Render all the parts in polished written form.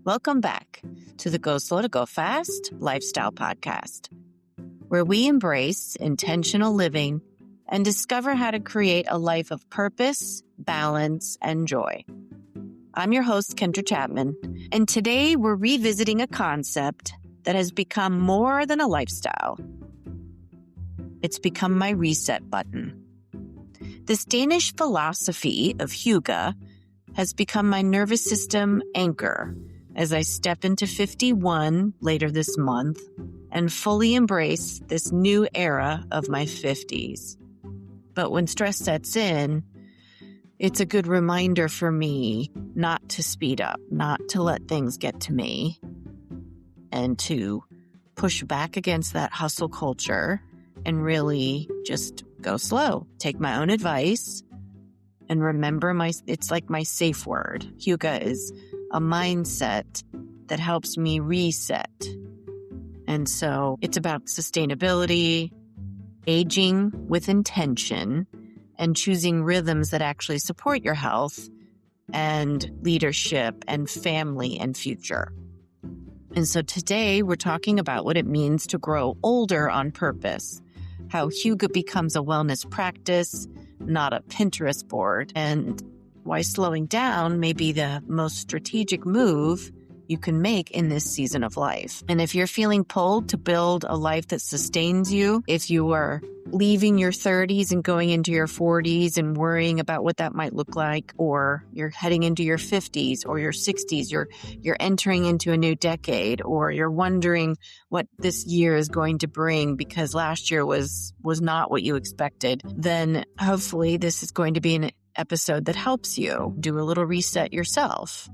Welcome back to the Go Slow to Go Fast Lifestyle Podcast, where we embrace intentional living and discover how to create a life of purpose, balance, and joy. I'm your host, Kendra Chapman, and today we're revisiting a concept that has become more than a lifestyle. It's become my reset button. This Danish philosophy of Hygge has become my nervous system anchor as I step into 51 later this month and fully embrace this new era of my 50s. But when stress sets in, it's a good reminder for me not to speed up, not to let things get to me, and to push back against that hustle culture and really just go slow, take my own advice, and remember it's like my safe word. Hygge is a mindset that helps me reset. And so it's about sustainability, aging with intention, and choosing rhythms that actually support your health and leadership and family and future. And so today we're talking about what it means to grow older on purpose, how Hygge becomes a wellness practice, not a Pinterest board, and why slowing down may be the most strategic move you can make in this season of life. And if you're feeling pulled to build a life that sustains you, if you are leaving your 30s and going into your 40s and worrying about what that might look like, or you're heading into your 50s or your 60s, you're entering into a new decade, or you're wondering what this year is going to bring because last year was not what you expected, then hopefully this is going to be an episode that helps you do a little reset yourself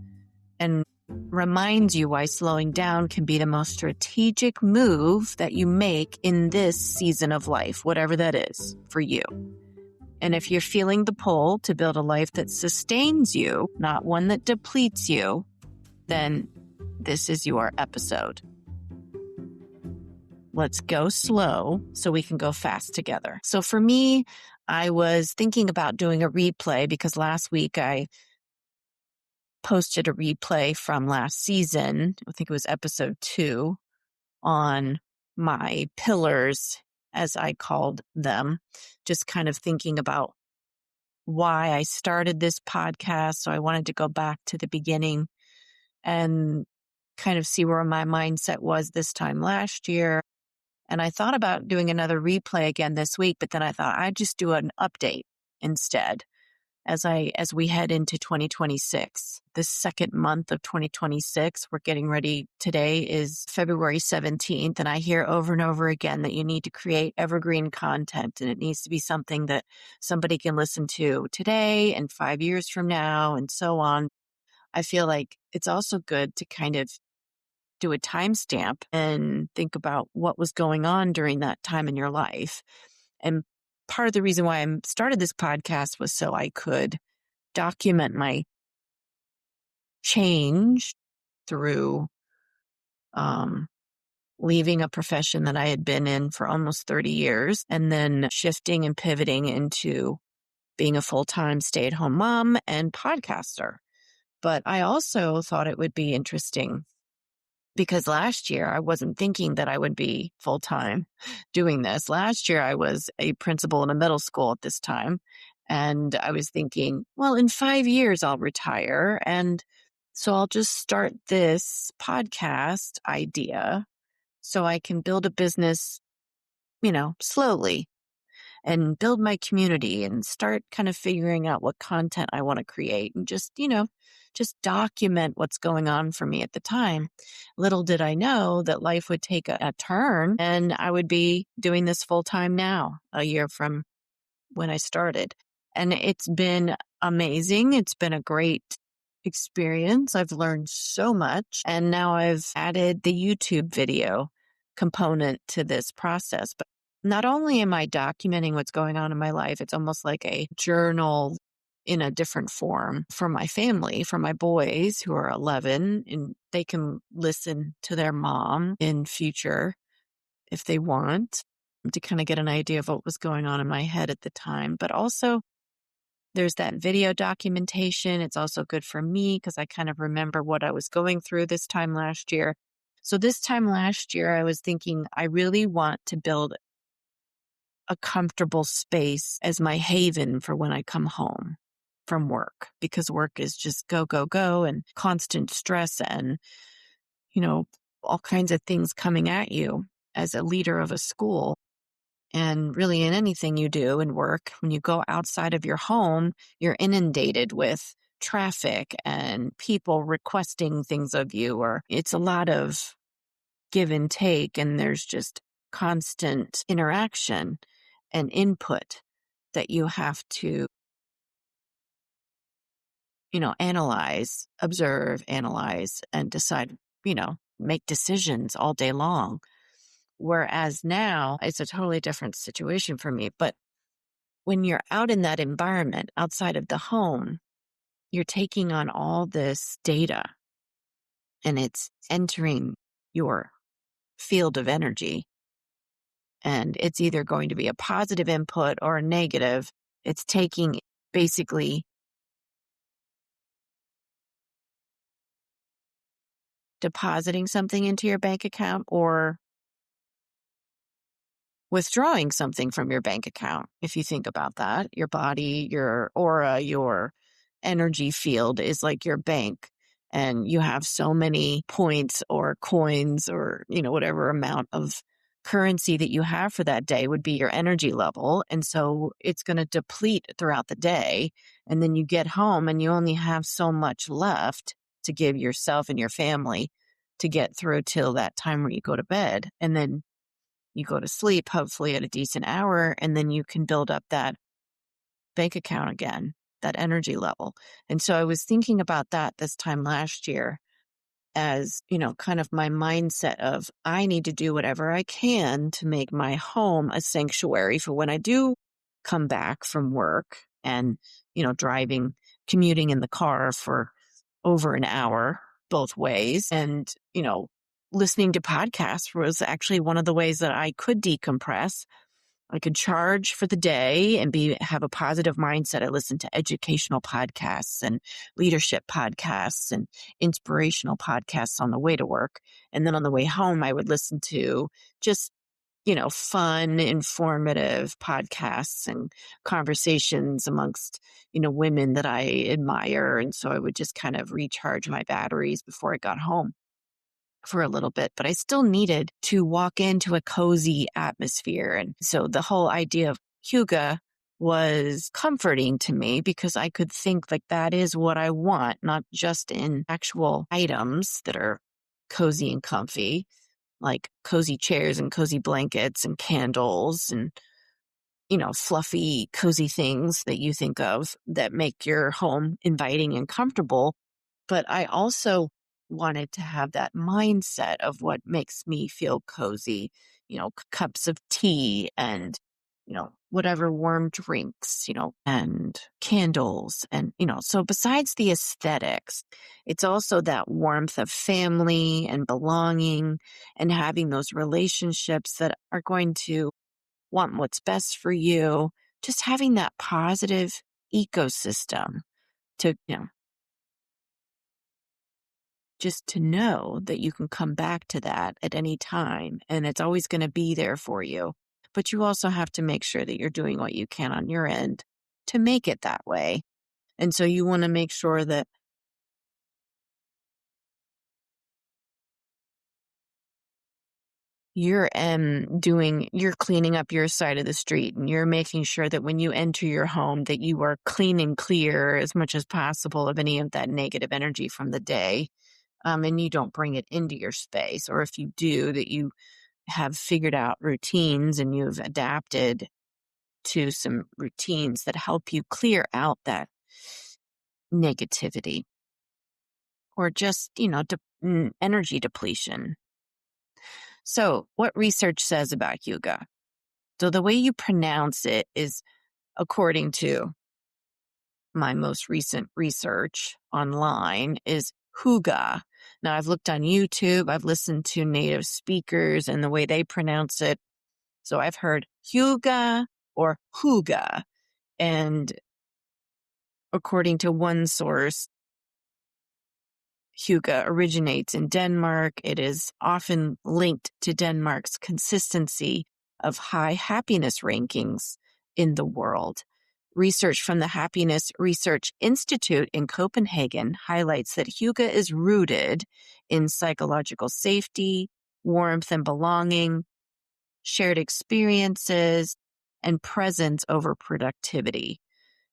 and reminds you why slowing down can be the most strategic move that you make in this season of life, whatever that is for you. And if you're feeling the pull to build a life that sustains you, not one that depletes you, then this is your episode. Let's go slow so we can go fast together. So for me, I was thinking about doing a replay because last week I posted a replay from last season. I think it was episode 2 on my pillars, as I called them, just kind of thinking about why I started this podcast. So I wanted to go back to the beginning and kind of see where my mindset was this time last year. And I thought about doing another replay again this week, but then I thought I'd just do an update instead as we head into 2026. This second month of 2026, we're getting ready. Today is February 17th, and I hear over and over again that you need to create evergreen content, and it needs to be something that somebody can listen to today and 5 years from now and so on. I feel like it's also good to kind of do a timestamp and think about what was going on during that time in your life. And part of the reason why I started this podcast was so I could document my change through leaving a profession that I had been in for almost 30 years and then shifting and pivoting into being a full-time stay-at-home mom and podcaster. But I also thought it would be interesting because last year I wasn't thinking that I would be full-time doing this. Last year I was a principal in a middle school at this time. And I was thinking, well, in 5 years I'll retire. And so I'll just start this podcast idea so I can build a business, slowly and build my community and start kind of figuring out what content I want to create and just document what's going on for me at the time. Little did I know that life would take a turn and I would be doing this full time now, a year from when I started. And it's been amazing. It's been a great experience. I've learned so much. And now I've added the YouTube video component to this process. But not only am I documenting what's going on in my life, it's almost like a journal in a different form for my family, for my boys who are 11, and they can listen to their mom in future if they want to kind of get an idea of what was going on in my head at the time. But also there's that video documentation. It's also good for me because I kind of remember what I was going through this time last year. So this time last year, I was thinking, I really want to build a comfortable space as my haven for when I come home from work, because work is just go, go, go, and constant stress and, all kinds of things coming at you as a leader of a school. And really in anything you do in work, when you go outside of your home, you're inundated with traffic and people requesting things of you, or it's a lot of give and take, and there's just constant interaction and input that you have to, analyze, and decide, make decisions all day long. Whereas now it's a totally different situation for me. But when you're out in that environment outside of the home, you're taking on all this data and it's entering your field of energy. And it's either going to be a positive input or a negative. It's taking basically depositing something into your bank account or withdrawing something from your bank account. If you think about that, your body, your aura, your energy field is like your bank. And you have so many points or coins or, whatever amount of currency that you have for that day would be your energy level. And so it's going to deplete throughout the day. And then you get home and you only have so much left to give yourself and your family to get through till that time where you go to bed. And then you go to sleep, hopefully at a decent hour, and then you can build up that bank account again, that energy level. And so I was thinking about that this time last year as, kind of my mindset of I need to do whatever I can to make my home a sanctuary for when I do come back from work and, commuting in the car for over an hour both ways. And, listening to podcasts was actually one of the ways that I could decompress. I could charge for the day and have a positive mindset. I listened to educational podcasts and leadership podcasts and inspirational podcasts on the way to work. And then on the way home, I would listen to just, fun, informative podcasts and conversations amongst, women that I admire. And so I would just kind of recharge my batteries before I got home for a little bit, but I still needed to walk into a cozy atmosphere. And so the whole idea of Hygge was comforting to me because I could think like that is what I want, not just in actual items that are cozy and comfy, like cozy chairs and cozy blankets and candles and, fluffy, cozy things that you think of that make your home inviting and comfortable. But I also wanted to have that mindset of what makes me feel cozy, cups of tea and, whatever warm drinks, and candles. And, so besides the aesthetics, it's also that warmth of family and belonging and having those relationships that are going to want what's best for you. Just having that positive ecosystem to, just to know that you can come back to that at any time and it's always going to be there for you. But you also have to make sure that you're doing what you can on your end to make it that way. And so you want to make sure that you're cleaning up your side of the street and you're making sure that when you enter your home that you are clean and clear as much as possible of any of that negative energy from the day. And you don't bring it into your space, or if you do, that you have figured out routines and you've adapted to some routines that help you clear out that negativity or just, energy depletion. So what research says about Hygge? So the way you pronounce it is according to my most recent research online is Hygge. Now I've looked on YouTube, I've listened to native speakers and the way they pronounce it. So I've heard Hygge or Hygge. And According to one source, Hygge originates in Denmark. It is often linked to Denmark's consistency of high happiness rankings in the world. Research from the Happiness Research Institute in Copenhagen highlights that Hygge is rooted in psychological safety, warmth and belonging, shared experiences, and presence over productivity.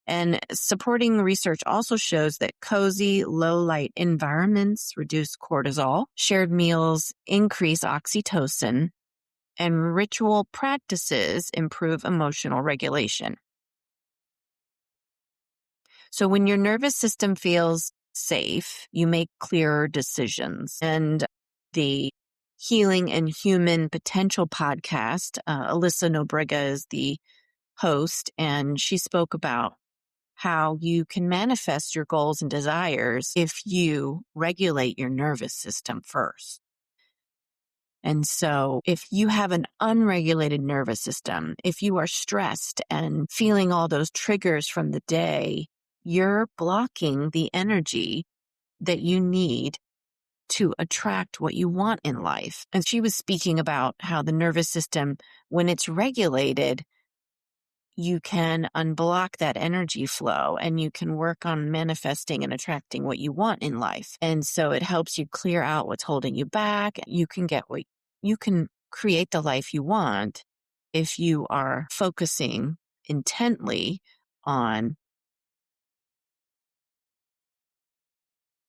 And supporting research also shows that cozy, low-light environments reduce cortisol, shared meals increase oxytocin, and ritual practices improve emotional regulation. So when your nervous system feels safe, you make clearer decisions. And the Healing and Human Potential podcast, Alyssa Nobriga is the host, and she spoke about how you can manifest your goals and desires if you regulate your nervous system first. And so if you have an unregulated nervous system, if you are stressed and feeling all those triggers from the day, you're blocking the energy that you need to attract what you want in life. And she was speaking about how the nervous system, when it's regulated, you can unblock that energy flow and you can work on manifesting and attracting what you want in life. And so it helps you clear out what's holding you back. You can create the life you want if you are focusing intently on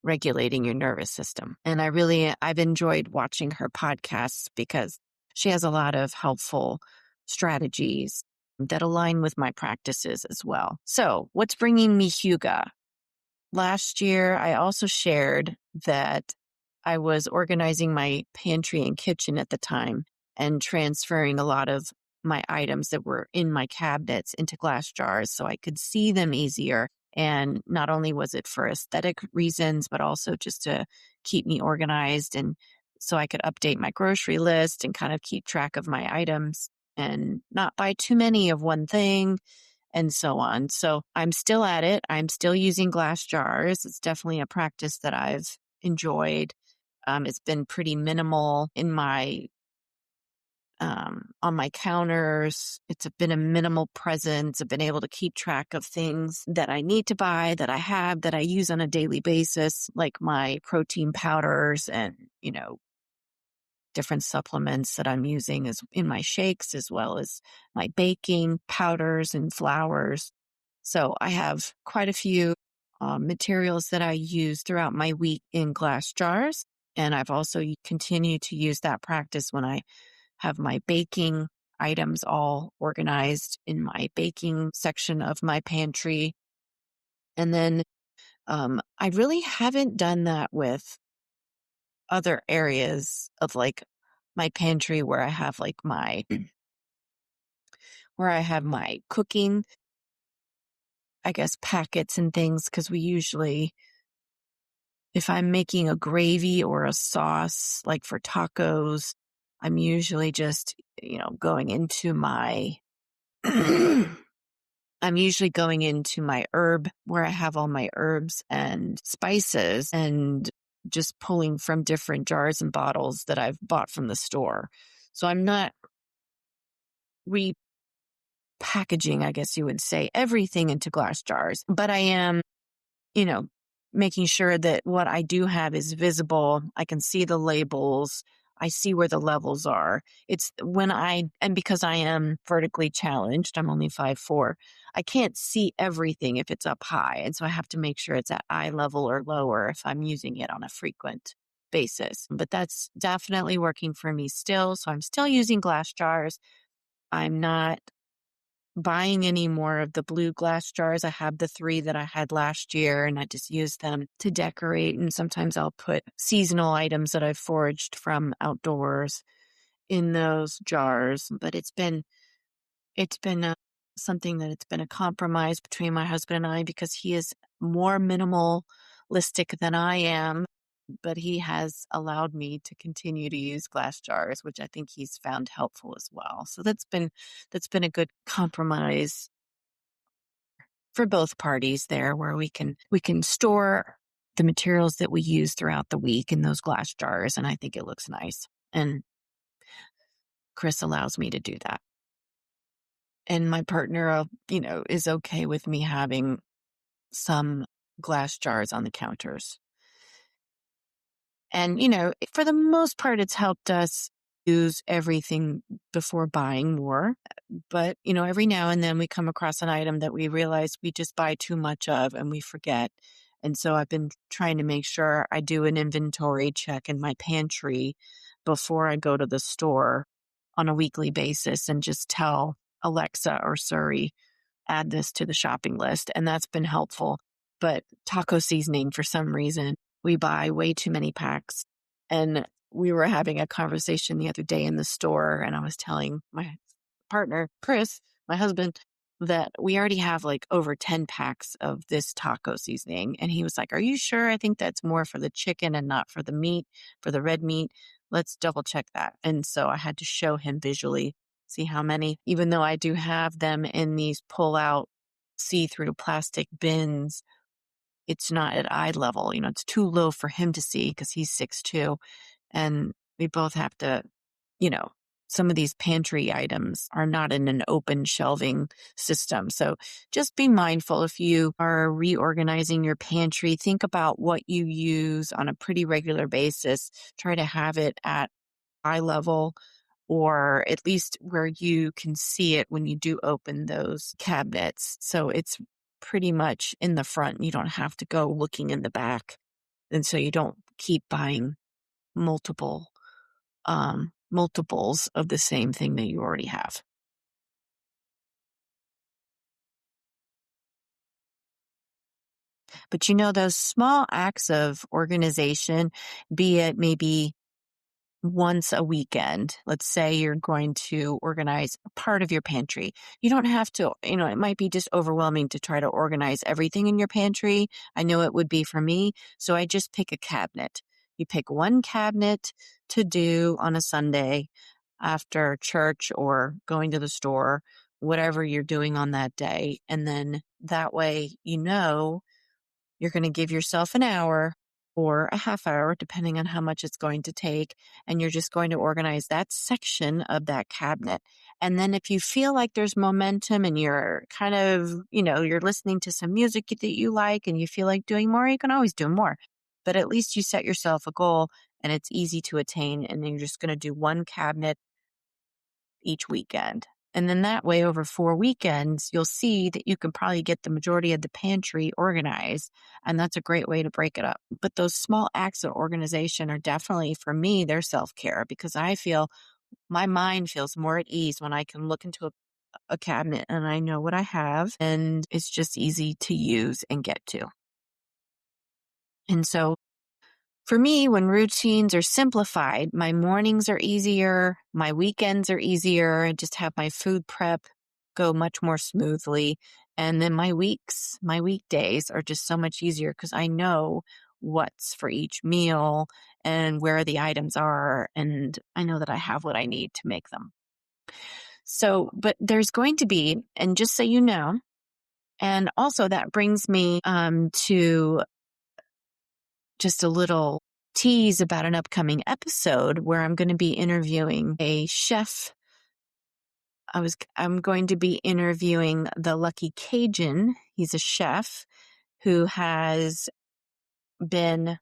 regulating your nervous system. And I've enjoyed watching her podcasts because she has a lot of helpful strategies that align with my practices as well. So what's bringing me Hygge? Last year, I also shared that I was organizing my pantry and kitchen at the time and transferring a lot of my items that were in my cabinets into glass jars so I could see them easier. And not only was it for aesthetic reasons, but also just to keep me organized and so I could update my grocery list and kind of keep track of my items and not buy too many of one thing and so on. So I'm still at it. I'm still using glass jars. It's definitely a practice that I've enjoyed. It's been pretty minimal in my on my counters. It's been a minimal presence. I've been able to keep track of things that I need to buy, that I have, that I use on a daily basis, like my protein powders and, different supplements that I'm using as in my shakes, as well as my baking powders and flours. So I have quite a few materials that I use throughout my week in glass jars. And I've also continued to use that practice when I have my baking items all organized in my baking section of my pantry. And then I really haven't done that with other areas of like my pantry where I have like where I have my cooking, I guess, packets and things. Cause we usually, if I'm making a gravy or a sauce, like for tacos, I'm usually just, going into my, I'm usually going into my herb where I have all my herbs and spices and just pulling from different jars and bottles that I've bought from the store. So I'm not repackaging, I guess you would say, everything into glass jars, but I am, you know, making sure that what I do have is visible. I can see the labels. I see where the levels are. It's and because I am vertically challenged, I'm only 5'4", I can't see everything if it's up high. And so I have to make sure it's at eye level or lower if I'm using it on a frequent basis. But that's definitely working for me still. So I'm still using glass jars. I'm not buying any more of the blue glass jars. I have the 3 that I had last year and I just use them to decorate. And sometimes I'll put seasonal items that I've foraged from outdoors in those jars. But it's been something that it's been a compromise between my husband and I because he is more minimalistic than I am, but he has allowed me to continue to use glass jars, which I think he's found helpful as well. So that's been a good compromise for both parties there, where we can store the materials that we use throughout the week in those glass jars. And I think it looks nice. And Chris allows me to do that. And my partner, is okay with me having some glass jars on the counters. And, for the most part, it's helped us use everything before buying more. But, every now and then we come across an item that we realize we just buy too much of and we forget. And so I've been trying to make sure I do an inventory check in my pantry before I go to the store on a weekly basis and just tell Alexa or Siri, add this to the shopping list. And that's been helpful. But taco seasoning, for some reason, we buy way too many packs. And we were having a conversation the other day in the store, and I was telling my partner, Chris, my husband, that we already have like over 10 packs of this taco seasoning. And he was like, are you sure? I think that's more for the chicken and not for the meat, for the red meat. Let's double check that. And so I had to show him visually, see how many, even though I do have them in these pull out see-through plastic bins. It's not at eye level. It's too low for him to see because he's 6'2". And we both have to, some of these pantry items are not in an open shelving system. So just be mindful if you are reorganizing your pantry. Think about what you use on a pretty regular basis. Try to have it at eye level, or at least where you can see it when you do open those cabinets. So it's pretty much in the front. You don't have to go looking in the back. And so you don't keep buying multiples of the same thing that you already have. But those small acts of organization, be it maybe once a weekend, let's say you're going to organize a part of your pantry. You don't have to, it might be just overwhelming to try to organize everything in your pantry. I know it would be for me. So I just pick a cabinet. You pick one cabinet to do on a Sunday after church or going to the store, whatever you're doing on that day. And then that way, you're going to give yourself an hour or a half hour, depending on how much it's going to take. And you're just going to organize that section of that cabinet. And then if you feel like there's momentum and you're kind of, you're listening to some music that you like and you feel like doing more, you can always do more. But at least you set yourself a goal and it's easy to attain. And then you're just going to do one cabinet each weekend. And then that way, over 4 weekends, you'll see that you can probably get the majority of the pantry organized. And that's a great way to break it up. But those small acts of organization are definitely, for me, they're self-care, because I feel my mind feels more at ease when I can look into a cabinet and I know what I have, and it's just easy to use and get to. And so for me, when routines are simplified, my mornings are easier, my weekends are easier, I just have my food prep go much more smoothly. And then my weekdays are just so much easier because I know what's for each meal and where the items are. And I know that I have what I need to make them. So, but there's going to be, and just so you know, and also that brings me to just a little tease about an upcoming episode where I'm going to be interviewing a chef. I'm going to be interviewing the Lucky Cajun. He's a chef who has written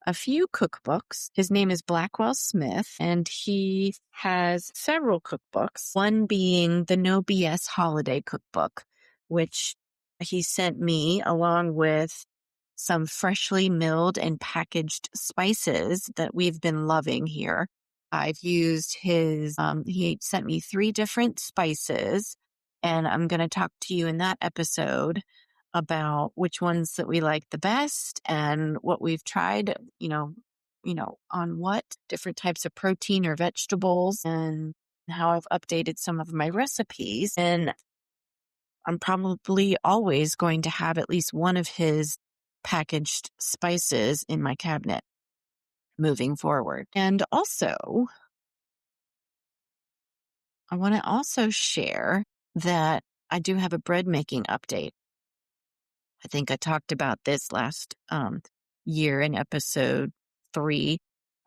a few cookbooks. His name is Blackwell Smith, and he has several cookbooks, one being the No BS Holiday Cookbook, which he sent me along with some freshly milled and packaged spices that we've been loving here. I've used he sent me 3 different spices, and I'm going to talk to you in that episode about which ones that we like the best and what we've tried, on what different types of protein or vegetables, and how I've updated some of my recipes. And I'm probably always going to have at least one of his packaged spices in my cabinet moving forward. And also, I want to also share that I do have a bread making update. I think I talked about this last year in episode 3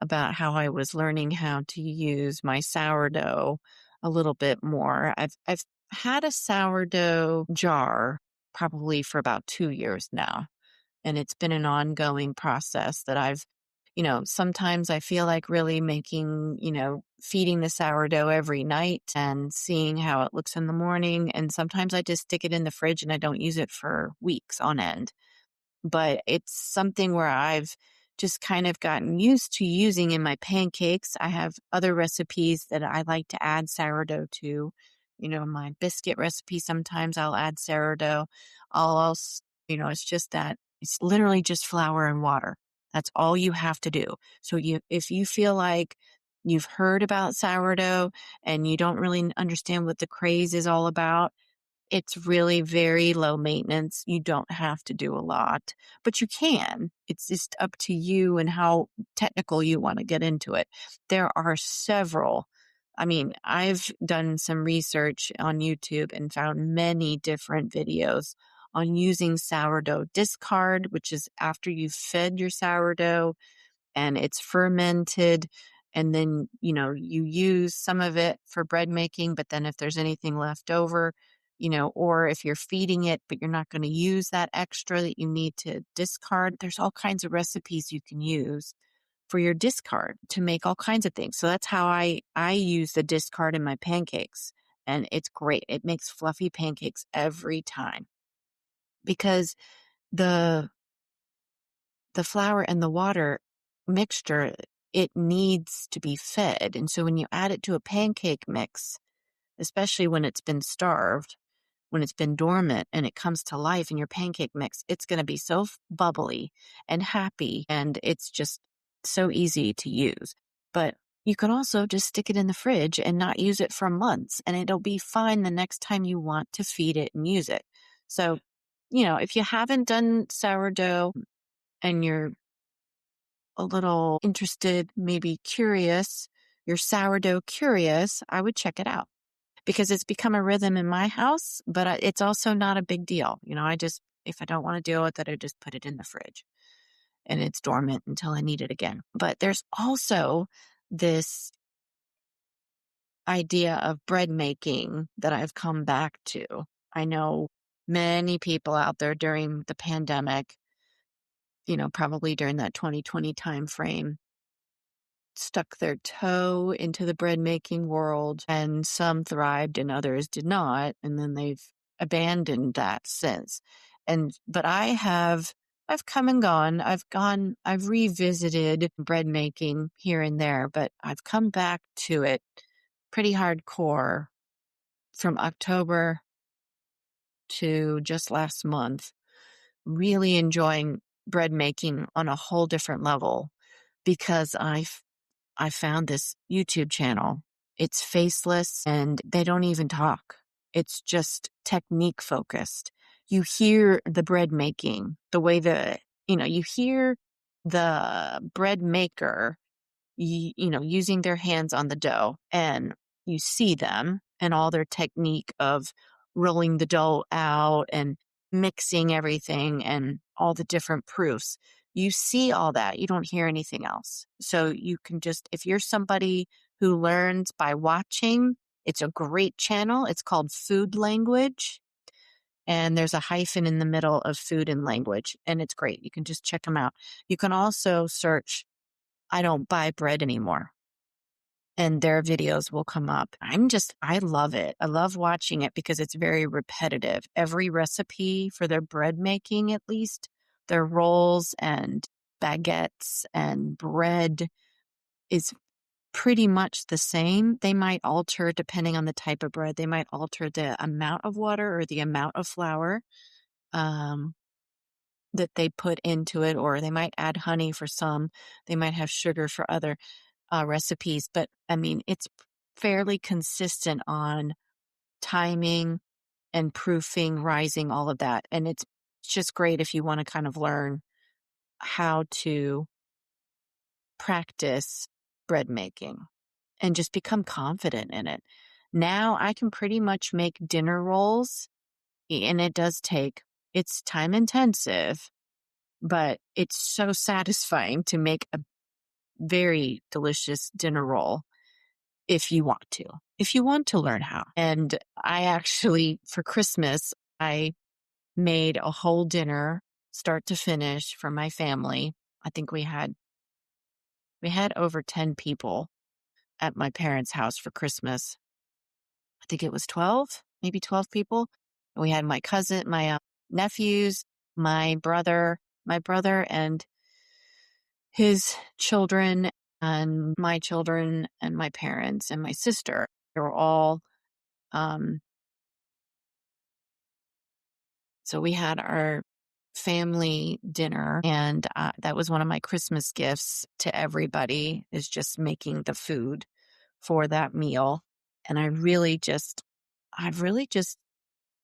about how I was learning how to use my sourdough a little bit more. I've had a sourdough jar probably for about 2 years now. And it's been an ongoing process that sometimes I feel like really making, feeding the sourdough every night and seeing how it looks in the morning. And sometimes I just stick it in the fridge and I don't use it for weeks on end. But it's something where I've just kind of gotten used to using in my pancakes. I have other recipes that I like to add sourdough to. My biscuit recipe, sometimes I'll add sourdough. I'll also, it's just that it's literally just flour and water. That's all you have to do. So if you feel like you've heard about sourdough and you don't really understand what the craze is all about, it's really very low maintenance. You don't have to do a lot, but you can. It's just up to you and how technical you want to get into it. There are several. I've done some research on YouTube and found many different videos on using sourdough discard, which is after you've fed your sourdough and it's fermented. And then, you use some of it for bread making, but then if there's anything left over, or if you're feeding it, but you're not going to use that extra that you need to discard, there's all kinds of recipes you can use for your discard to make all kinds of things. So that's how I use the discard in my pancakes. And it's great. It makes fluffy pancakes every time because the flour and the water mixture, it needs to be fed. And so when you add it to a pancake mix, especially when it's been starved, when it's been dormant and it comes to life in your pancake mix, it's going to be so bubbly and happy. And it's just so easy to use. But you can also just stick it in the fridge and not use it for months. And it'll be fine the next time you want to feed it and use it. So, if you haven't done sourdough and you're a little interested, maybe curious, you're sourdough curious, I would check it out because it's become a rhythm in my house, but it's also not a big deal. If I don't want to deal with it, I just put it in the fridge and it's dormant until I need it again. But there's also this idea of bread making that I've come back to. I know many people out there during the pandemic, probably during that 2020 time frame, stuck their toe into the bread making world, and some thrived and others did not. And then they've abandoned that since. But I've come and gone. I've revisited bread making here and there, but I've come back to it pretty hardcore from October to just last month, really enjoying bread making on a whole different level because I found this YouTube channel. It's faceless and they don't even talk. It's just technique focused. You hear the bread making, the way you hear the bread maker, using their hands on the dough, and you see them and all their technique of rolling the dough out and mixing everything and all the different proofs. You see all that. You don't hear anything else. So you can if you're somebody who learns by watching, it's a great channel. It's called Food Language. And there's a hyphen in the middle of food and language. And it's great. You can just check them out. You can also search, I don't buy bread anymore, and their videos will come up. I love it. I love watching it because it's very repetitive. Every recipe for their bread making, at least, their rolls and baguettes and bread is pretty much the same. They might alter depending on the type of bread. They might alter the amount of water or the amount of flour that they put into it, or they might add honey for some. They might have sugar for other recipes, but it's fairly consistent on timing and proofing, rising, all of that. And it's just great if you want to kind of learn how to practice bread making and just become confident in it. Now I can pretty much make dinner rolls, and it's time intensive, but it's so satisfying to make a very delicious dinner roll if you want to learn how. And I actually, for Christmas, I made a whole dinner, start to finish, for my family. I think we had over 10 people at my parents' house for Christmas. I think it was 12, maybe 12 people. We had my cousin, my nephews, my brother and his children, and my children, and my parents and my sister. They were all, so we had our family dinner, and that was one of my Christmas gifts to everybody, is just making the food for that meal. And I've really just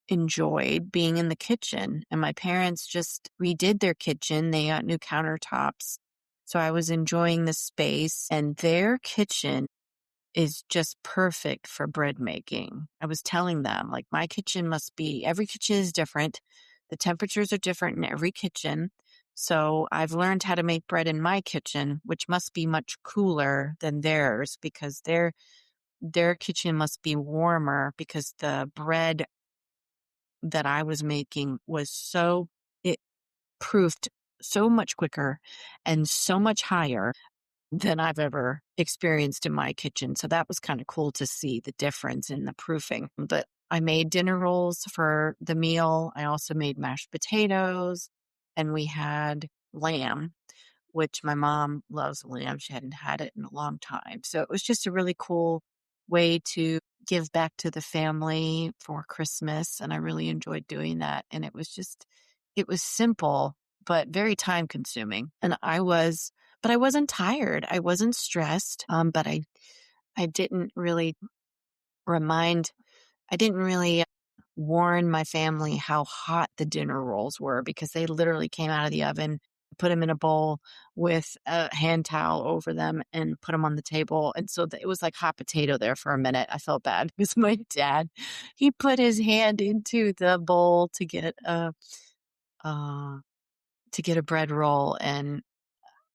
enjoyed being in the kitchen. And my parents just redid their kitchen. They got new countertops. So I was enjoying the space, and their kitchen is just perfect for bread making. I was telling them, like, my kitchen every kitchen is different. The temperatures are different in every kitchen. So I've learned how to make bread in my kitchen, which must be much cooler than theirs, because their kitchen must be warmer, because the bread that I was making it proofed so much quicker and so much higher than I've ever experienced in my kitchen. So that was kind of cool to see the difference in the proofing. But I made dinner rolls for the meal. I also made mashed potatoes, and we had lamb, which my mom loves lamb. She hadn't had it in a long time. So it was just a really cool way to give back to the family for Christmas. And I really enjoyed doing that. And it was simple, but very time consuming. And but I wasn't tired. I wasn't stressed. But I didn't really remind, I didn't really warn my family how hot the dinner rolls were, because they literally came out of the oven, put them in a bowl with a hand towel over them, and put them on the table. And so it was like hot potato there for a minute. I felt bad because my dad, he put his hand into the bowl uh, to get a bread roll, and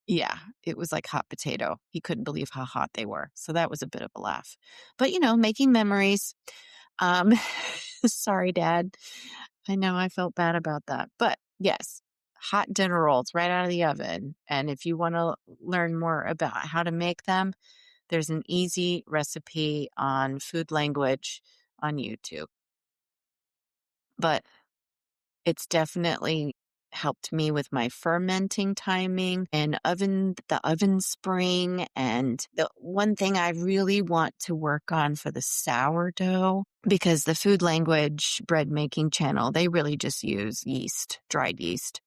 yeah, it was like hot potato. He couldn't believe how hot they were. So that was a bit of a laugh. But, making memories. Um, sorry, Dad. I know I felt bad about that. But yes, hot dinner rolls right out of the oven. And if you want to learn more about how to make them, there's an easy recipe on Food Language on YouTube. But it's definitely helped me with my fermenting timing and the oven spring. And the one thing I really want to work on for the sourdough, because the Food Language bread making channel, they really just use yeast, dried yeast,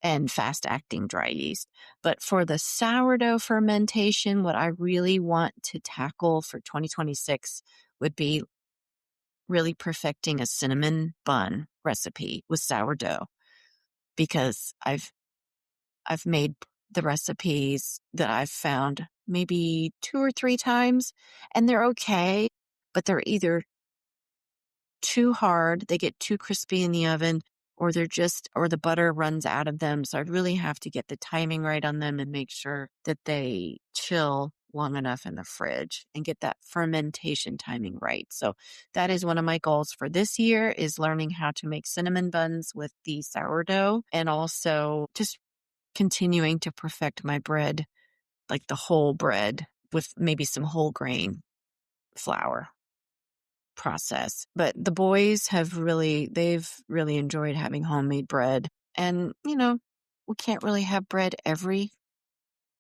and fast acting dry yeast. But for the sourdough fermentation, what I really want to tackle for 2026 would be really perfecting a cinnamon bun recipe with sourdough, because I've made the recipes that I've found maybe 2 or 3 times, and they're okay, but they're either too hard, they get too crispy in the oven, or or the butter runs out of them. So I really have to get the timing right on them and make sure that they chill long enough in the fridge and get that fermentation timing right. So that is one of my goals for this year, is learning how to make cinnamon buns with the sourdough, and also just continuing to perfect my bread, like the whole bread with maybe some whole grain flour process. But the boys they've really enjoyed having homemade bread. And, we can't really have bread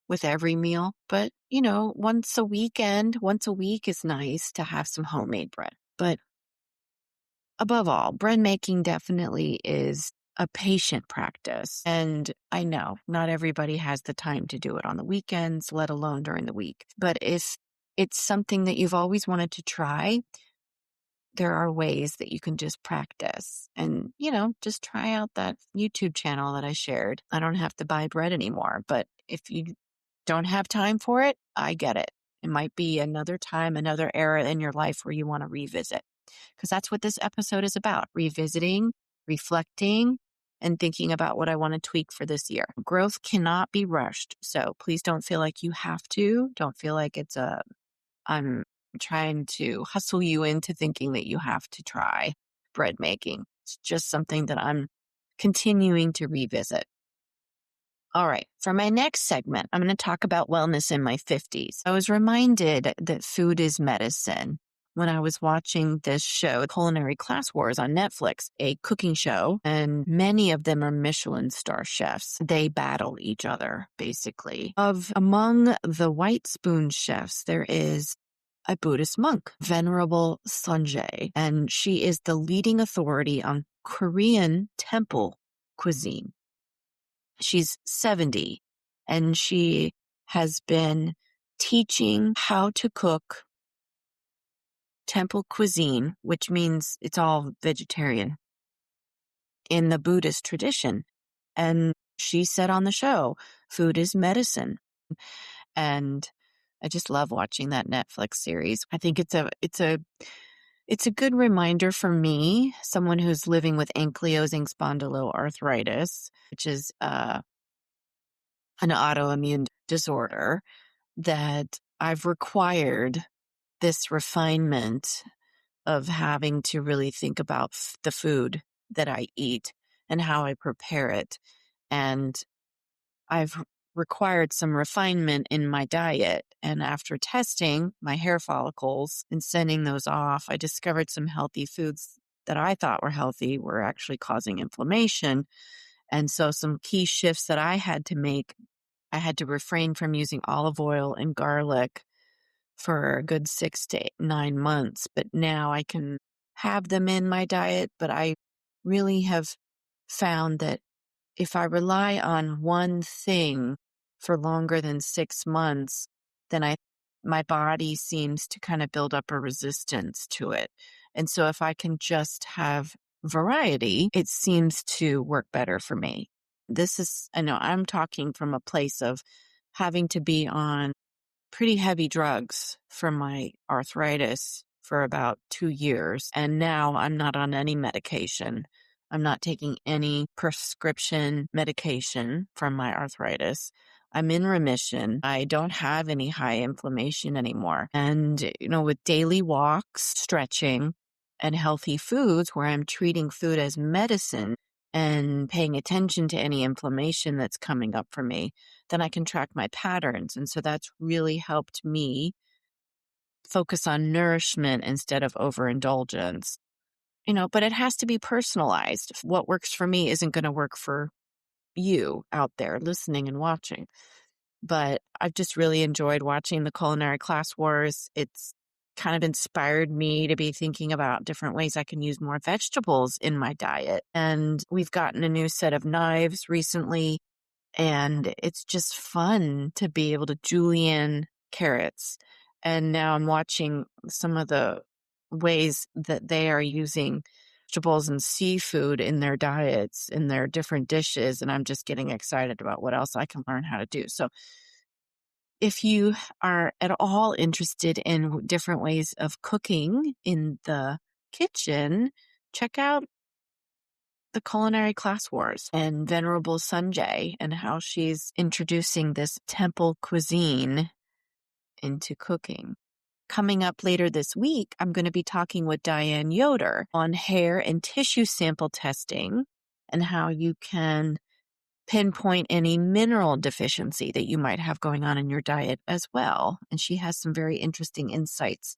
with every meal, but, once a week is nice to have some homemade bread. But above all, bread making definitely is a patient practice. And I know not everybody has the time to do it on the weekends, let alone during the week. But if it's something that you've always wanted to try, there are ways that you can just practice and, just try out that YouTube channel that I shared. I don't have to buy bread anymore, but if you don't have time for it, I get it. It might be another time, another era in your life where you want to revisit. Because that's what this episode is about, revisiting, reflecting, and thinking about what I want to tweak for this year. Growth cannot be rushed. So please don't feel like you have to. Don't feel like I'm trying to hustle you into thinking that you have to try bread making. It's just something that I'm continuing to revisit. All right. For my next segment, I'm going to talk about wellness in my 50s. I was reminded that food is medicine when I was watching this show, Culinary Class Wars on Netflix, a cooking show, and many of them are Michelin star chefs. They battle each other, basically. Among the white spoon chefs, there is a Buddhist monk, Venerable Sanjay, and she is the leading authority on Korean temple cuisine. She's 70 and she has been teaching how to cook temple cuisine, which means it's all vegetarian in the Buddhist tradition. And she said on the show, food is medicine. And I just love watching that Netflix series. I think it's a good reminder for me, someone who's living with ankylosing spondyloarthritis, which is an autoimmune disorder, that I've required this refinement of having to really think about the food that I eat and how I prepare it. And I've required some refinement in my diet. And after testing my hair follicles and sending those off, I discovered some healthy foods that I thought were healthy were actually causing inflammation. And so some key shifts that I had to make, I had to refrain from using olive oil and garlic for a good 6 to 9 months. But now I can have them in my diet. But I really have found that if I rely on one thing for longer than 6 months, then my body seems to kind of build up a resistance to it. And so if I can just have variety, it seems to work better for me. I know I'm talking from a place of having to be on pretty heavy drugs for my arthritis for about 2 years. And now I'm not on any medication. I'm not taking any prescription medication from my arthritis. I'm in remission. I don't have any high inflammation anymore. And, with daily walks, stretching, and healthy foods where I'm treating food as medicine and paying attention to any inflammation that's coming up for me, then I can track my patterns. And so that's really helped me focus on nourishment instead of overindulgence. But it has to be personalized. What works for me isn't going to work for you out there listening and watching. But I've just really enjoyed watching the Culinary Class Wars. It's kind of inspired me to be thinking about different ways I can use more vegetables in my diet. And we've gotten a new set of knives recently, and it's just fun to be able to julienne carrots. And now I'm watching some of the ways that they are using vegetables and seafood in their diets, in their different dishes. And I'm just getting excited about what else I can learn how to do. So if you are at all interested in different ways of cooking in the kitchen, check out the Culinary Class Wars and Venerable Sanjay and how she's introducing this temple cuisine into cooking. Coming up later this week, I'm going to be talking with Diane Yoder on hair and tissue sample testing and how you can pinpoint any mineral deficiency that you might have going on in your diet as well. And she has some very interesting insights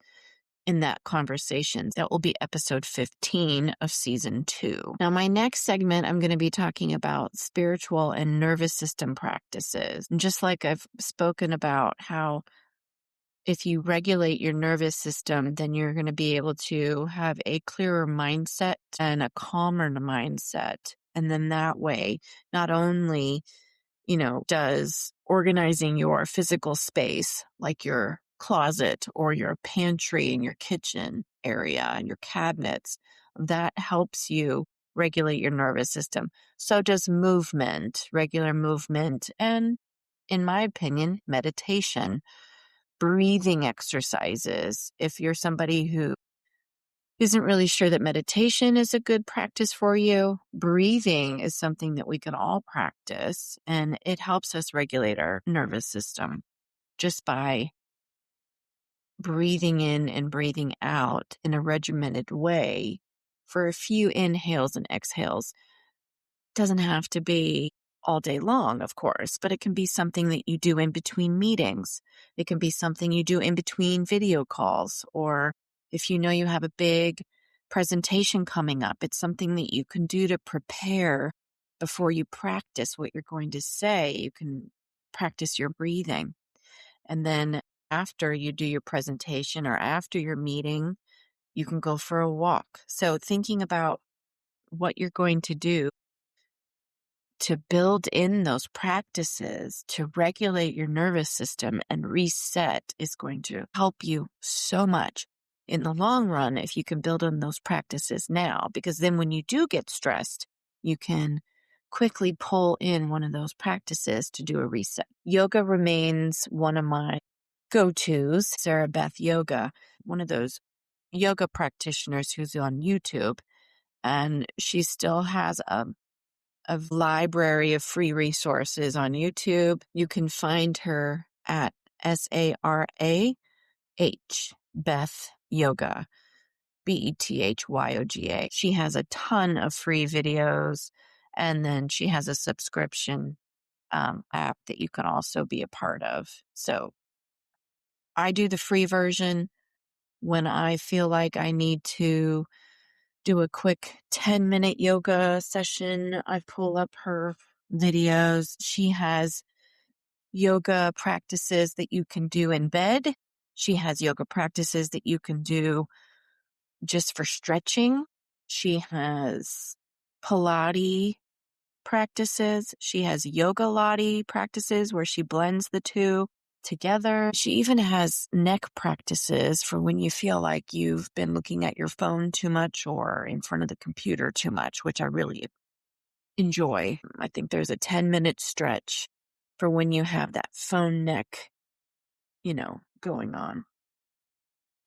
in that conversation. That will be episode 15 of season 2. Now, my next segment, I'm going to be talking about spiritual and nervous system practices. And just like I've spoken about how if you regulate your nervous system, then you're going to be able to have a clearer mindset and a calmer mindset. And then that way, not only, does organizing your physical space, like your closet or your pantry and your kitchen area and your cabinets, that helps you regulate your nervous system. So does movement, regular movement, and in my opinion, meditation. breathing exercises. If you're somebody who isn't really sure that meditation is a good practice for you, breathing is something that we can all practice, and it helps us regulate our nervous system just by breathing in and breathing out in a regimented way for a few inhales and exhales. Doesn't have to be all day long, of course, but it can be something that you do in between meetings. It can be something you do in between video calls, or if you know you have a big presentation coming up, it's something that you can do to prepare before you practice what you're going to say. You can practice your breathing. And then after you do your presentation or after your meeting, you can go for a walk. So thinking about what you're going to do to build in those practices to regulate your nervous system and reset is going to help you so much in the long run if you can build on those practices now, because then when you do get stressed, you can quickly pull in one of those practices to do a reset. Yoga remains one of my go-tos. Sarah Beth Yoga, one of those yoga practitioners who's on YouTube, and she still has a library of free resources on YouTube. You can find her at SARAH Beth Yoga, BETHYOGA. She has a ton of free videos, and then she has a subscription app that you can also be a part of. So I do the free version when I feel like I need to do a quick 10-minute yoga session. I pull up her videos. She has yoga practices that you can do in bed. She has yoga practices that you can do just for stretching. She has Pilates practices. She has yoga Lati practices where she blends the two together. She even has neck practices for when you feel like you've been looking at your phone too much or in front of the computer too much, which I really enjoy. I think there's a 10-minute stretch for when you have that phone neck, going on.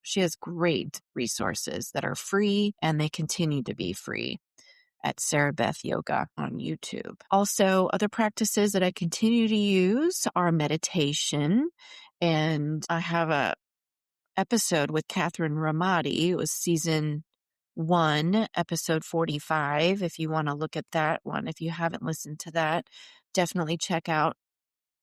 She has great resources that are free, and they continue to be free at Sarah Beth Yoga on YouTube. Also, other practices that I continue to use are meditation. And I have a episode with Catherine Ramadi. It was season 1, episode 45. If you want to look at that one, if you haven't listened to that, definitely check out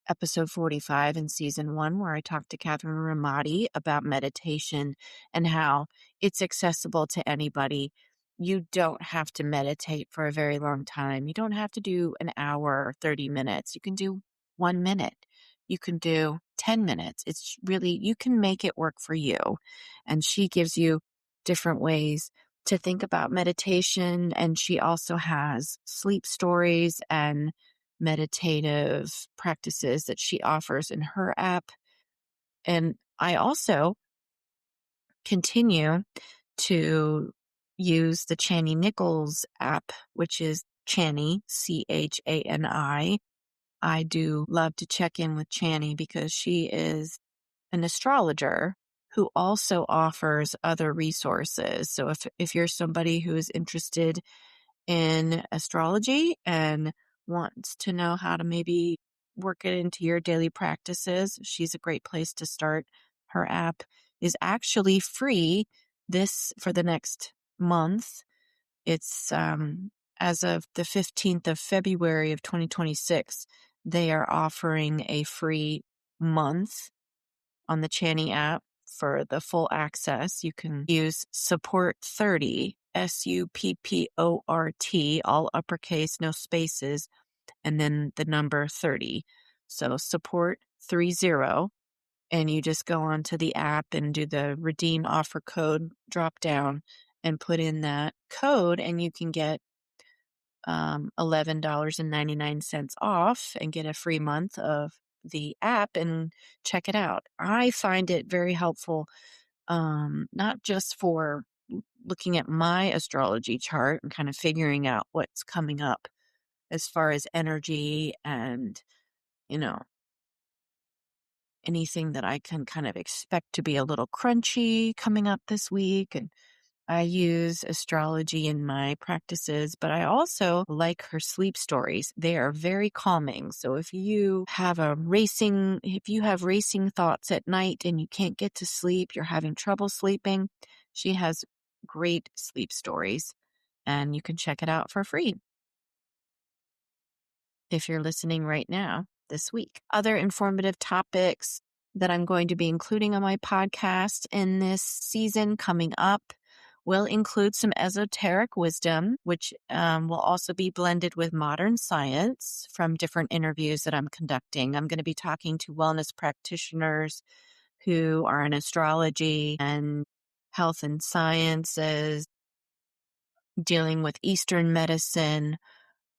episode 45 in season 1, where I talked to Catherine Ramadi about meditation and how it's accessible to anybody. You don't have to meditate for a very long time. You don't have to do an hour or 30 minutes. You can do 1 minute. You can do 10 minutes. It's really, you can make it work for you. And she gives you different ways to think about meditation. And she also has sleep stories and meditative practices that she offers in her app. And I also continue to use the Chani Nichols app, which is Chani, Chani. I do love to check in with Chani because she is an astrologer who also offers other resources. So if you're somebody who is interested in astrology and wants to know how to maybe work it into your daily practices, she's a great place to start. Her app is actually free for the next month. It's as of the 15th of February of 2026, they are offering a free month on the Chani app. For the full access, you can use support 30, SUPPORT, all uppercase, no spaces, and then the number 30. So support 30, and you just go onto the app and do the redeem offer code drop down and put in that code, and you can get $11.99 off and get a free month of the app and check it out. I find it very helpful, not just for looking at my astrology chart and kind of figuring out what's coming up as far as energy and, anything that I can kind of expect to be a little crunchy coming up this week. And I use astrology in my practices, but I also like her sleep stories. They are very calming. So if you have racing thoughts at night and you can't get to sleep, you're having trouble sleeping, she has great sleep stories, and you can check it out for free if you're listening right now this week. Other informative topics that I'm going to be including on my podcast in this season coming up will include some esoteric wisdom, which will also be blended with modern science from different interviews that I'm conducting. I'm going to be talking to wellness practitioners who are in astrology and health and sciences, dealing with Eastern medicine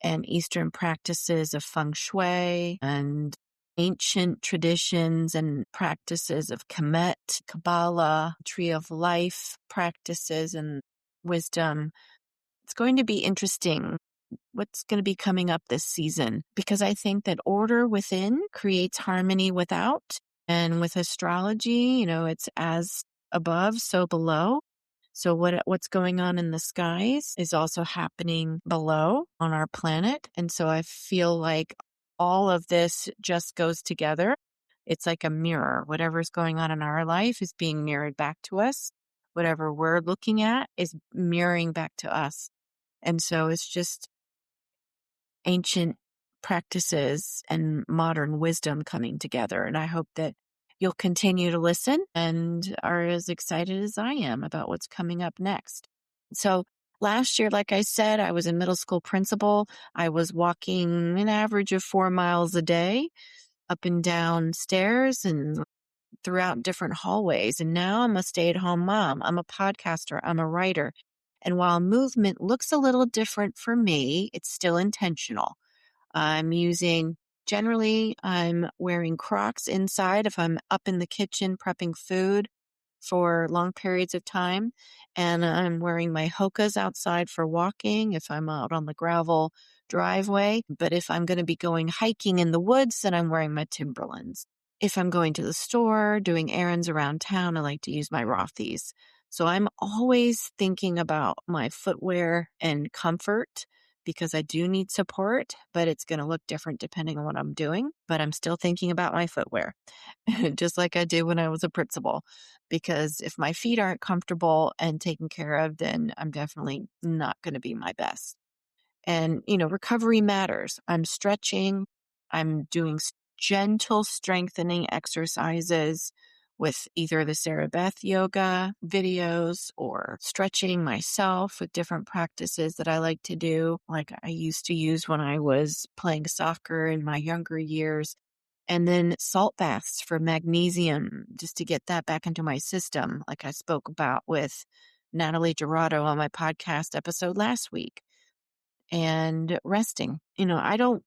and Eastern practices of feng shui and ancient traditions and practices of Kemet, Kabbalah, Tree of Life practices and wisdom. It's going to be interesting what's going to be coming up this season, because I think that order within creates harmony without. And with astrology, it's as above, so below. So what's going on in the skies is also happening below on our planet. And so I feel like all of this just goes together. It's like a mirror. Whatever's going on in our life is being mirrored back to us. Whatever we're looking at is mirroring back to us. And so it's just ancient practices and modern wisdom coming together. And I hope that you'll continue to listen and are as excited as I am about what's coming up next. So last year, like I said, I was a middle school principal. I was walking an average of 4 miles a day up and down stairs and throughout different hallways. And now I'm a stay-at-home mom. I'm a podcaster. I'm a writer. And while movement looks a little different for me, it's still intentional. Generally, I'm wearing Crocs inside if I'm up in the kitchen prepping food for long periods of time. And I'm wearing my Hokas outside for walking if I'm out on the gravel driveway. But if I'm going to be going hiking in the woods, then I'm wearing my Timberlands. If I'm going to the store, doing errands around town, I like to use my Rothy's. So I'm always thinking about my footwear and comfort, because I do need support, but it's going to look different depending on what I'm doing. But I'm still thinking about my footwear, just like I did when I was a principal, because if my feet aren't comfortable and taken care of, then I'm definitely not going to be my best. And, recovery matters. I'm stretching. I'm doing gentle strengthening exercises with either the Sarah Beth yoga videos or stretching myself with different practices that I like to do, like I used to use when I was playing soccer in my younger years. And then salt baths for magnesium, just to get that back into my system, like I spoke about with Natalie Gerardo on my podcast episode last week. And resting. I don't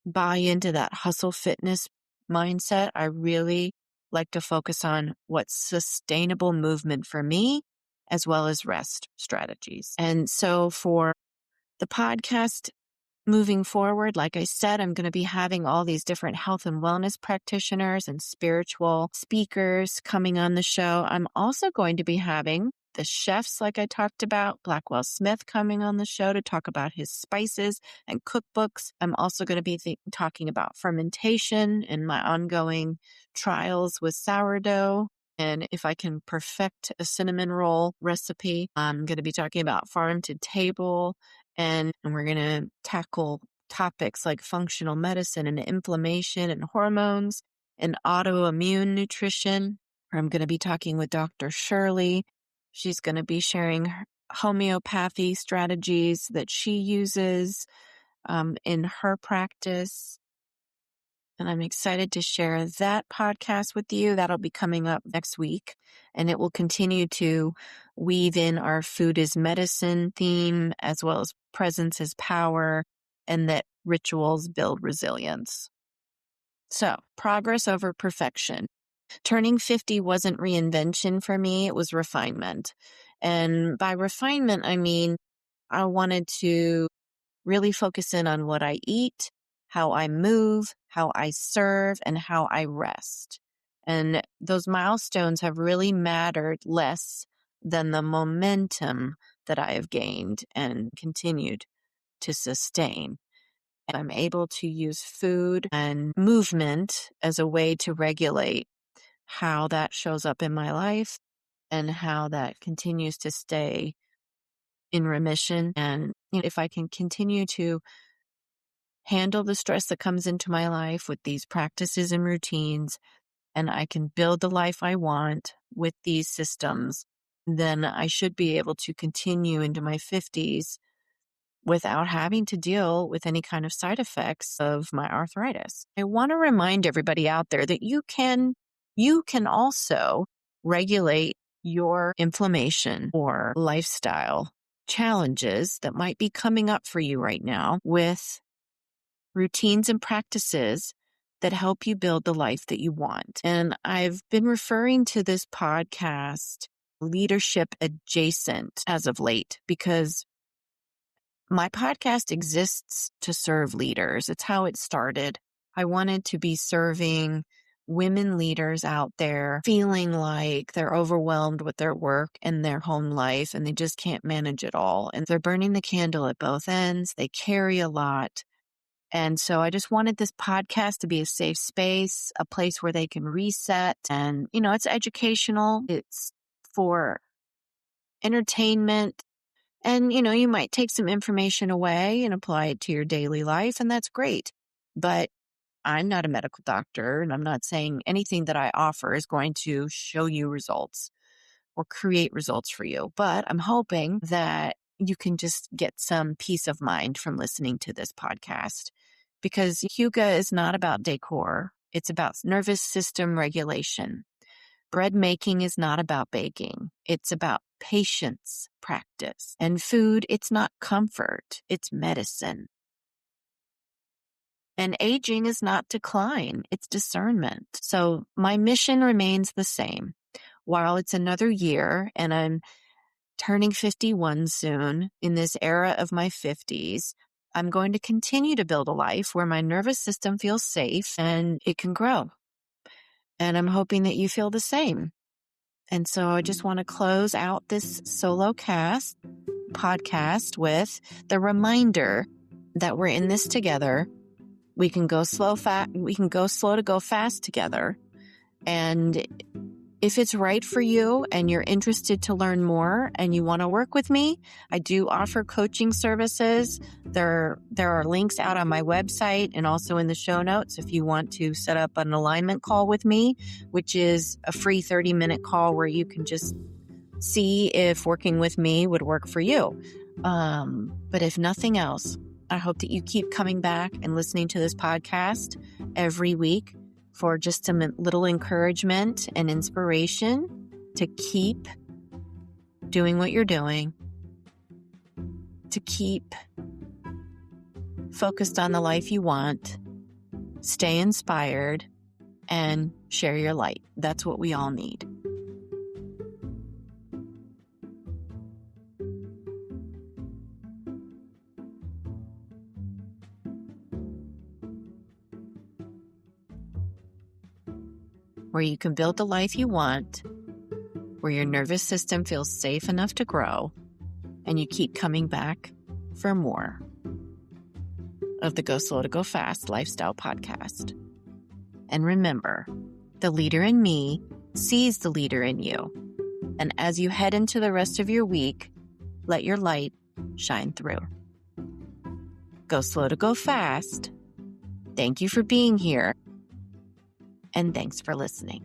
buy into that hustle fitness mindset. I really like to focus on what's sustainable movement for me, as well as rest strategies. And so for the podcast moving forward, like I said, I'm going to be having all these different health and wellness practitioners and spiritual speakers coming on the show. I'm also going to be having the chefs, like I talked about, Blackwell Smith, coming on the show to talk about his spices and cookbooks. I'm also going to be talking about fermentation and my ongoing trials with sourdough. And if I can perfect a cinnamon roll recipe, I'm going to be talking about farm to table. And we're going to tackle topics like functional medicine and inflammation and hormones and autoimmune nutrition. I'm going to be talking with Dr. Shirley. She's going to be sharing her homeopathy strategies that she uses in her practice. And I'm excited to share that podcast with you. That'll be coming up next week. And it will continue to weave in our food is medicine theme, as well as presence is power, and that rituals build resilience. So, progress over perfection. Turning 50 wasn't reinvention for me, it was refinement. And by refinement, I mean, I wanted to really focus in on what I eat, how I move, how I serve, and how I rest. And those milestones have really mattered less than the momentum that I have gained and continued to sustain. And I'm able to use food and movement as a way to regulate how that shows up in my life and how that continues to stay in remission. And if I can continue to handle the stress that comes into my life with these practices and routines, and I can build the life I want with these systems, then I should be able to continue into my 50s without having to deal with any kind of side effects of my arthritis. I want to remind everybody out there that you can also regulate your inflammation or lifestyle challenges that might be coming up for you right now with routines and practices that help you build the life that you want. And I've been referring to this podcast leadership adjacent as of late because my podcast exists to serve leaders. It's how it started. I wanted to be serving women leaders out there feeling like they're overwhelmed with their work and their home life and they just can't manage it all. And they're burning the candle at both ends. They carry a lot. And so I just wanted this podcast to be a safe space, a place where they can reset. And, it's educational. It's for entertainment. And, you might take some information away and apply it to your daily life, and that's great. But I'm not a medical doctor, and I'm not saying anything that I offer is going to show you results or create results for you. But I'm hoping that you can just get some peace of mind from listening to this podcast. Because Hygge is not about decor. It's about nervous system regulation. Bread making is not about baking. It's about patience practice. And food, it's not comfort. It's medicine. And aging is not decline. It's discernment. So my mission remains the same. While it's another year and I'm turning 51 soon in this era of my 50s, I'm going to continue to build a life where my nervous system feels safe and it can grow. And I'm hoping that you feel the same. And so I just want to close out this solo podcast with the reminder that we're in this together. We can go slow to go fast together. And if it's right for you and you're interested to learn more and you want to work with me, I do offer coaching services. There are links out on my website and also in the show notes if you want to set up an alignment call with me, which is a free 30-minute call where you can just see if working with me would work for you. But if nothing else, I hope that you keep coming back and listening to this podcast every week for just some little encouragement and inspiration to keep doing what you're doing, to keep focused on the life you want, stay inspired, and share your light. That's what we all need. Where you can build the life you want, where your nervous system feels safe enough to grow, and you keep coming back for more of the Go Slow to Go Fast Lifestyle Podcast. And remember, the leader in me sees the leader in you. And as you head into the rest of your week, let your light shine through. Go slow to go fast. Thank you for being here. And thanks for listening.